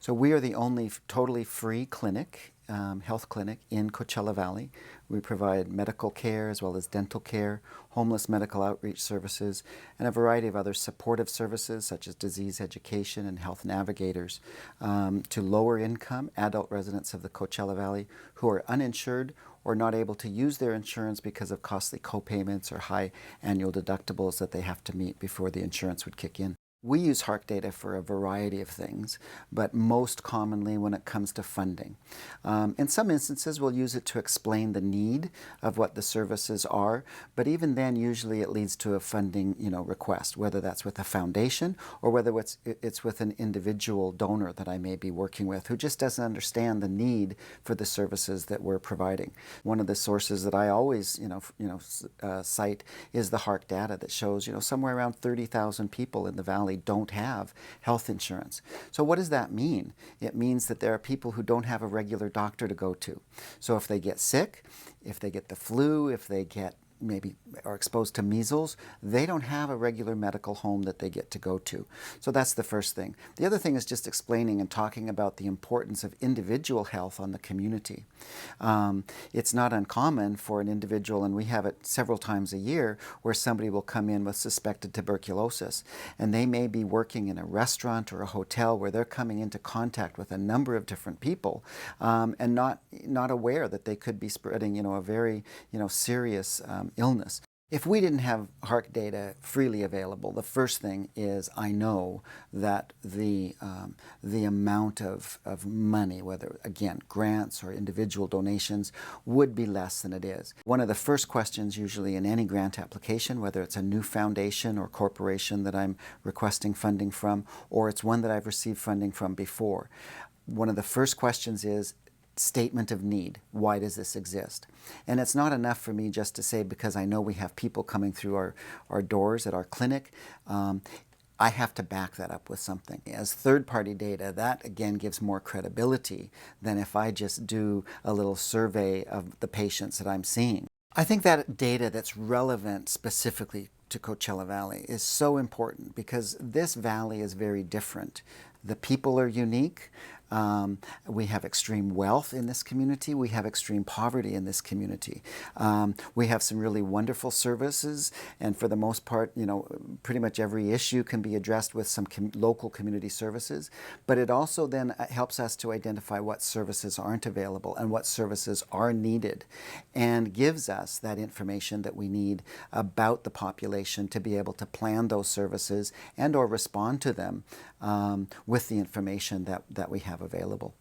So we are the only totally free clinic, health clinic in Coachella Valley. We provide medical care as well as dental care, homeless medical outreach services, and a variety of other supportive services such as disease education and health navigators to lower income adult residents of the Coachella Valley who are uninsured or not able to use their insurance because of costly co-payments or high annual deductibles that they have to meet before the insurance would kick in. We use HARC data for a variety of things, but most commonly when it comes to funding. In some instances, we'll use it to explain the need of what the services are, but even then, usually it leads to a funding request, whether that's with a foundation or whether it's with an individual donor that I may be working with who just doesn't understand the need for the services that we're providing. One of the sources that I always cite is the HARC data that shows somewhere around 30,000 people in the valley don't have health insurance. So what does that mean? It means that there are people who don't have a regular doctor to go to. So if they get sick, if they get the flu, if they get maybe are exposed to measles, they don't have a regular medical home that they get to go to. So that's the first thing. The other thing is just explaining and talking about the importance of individual health on the community. It's not uncommon for an individual, and we have it several times a year, where somebody will come in with suspected tuberculosis, and they may be working in a restaurant or a hotel where they're coming into contact with a number of different people and not aware that they could be spreading a very serious illness. If we didn't have HARC data freely available, the first thing is I know that the amount of money, whether, again, grants or individual donations, would be less than it is. One of the first questions usually in any grant application, whether it's a new foundation or corporation that I'm requesting funding from, or it's one that I've received funding from before, one of the first questions is statement of need. Why does this exist? And it's not enough for me just to say, because I know we have people coming through our doors at our clinic, I have to back that up with something. As third-party data, that again gives more credibility than if I just do a little survey of the patients that I'm seeing. I think that data that's relevant specifically to Coachella Valley is so important because this valley is very different. The people are unique. We have extreme wealth in this community. We have extreme poverty in this community. We have some really wonderful services, and for the most part, pretty much every issue can be addressed with some local community services. But it also then helps us to identify what services aren't available and what services are needed, and gives us that information that we need about the population to be able to plan those services and or respond to them with the information that we have available.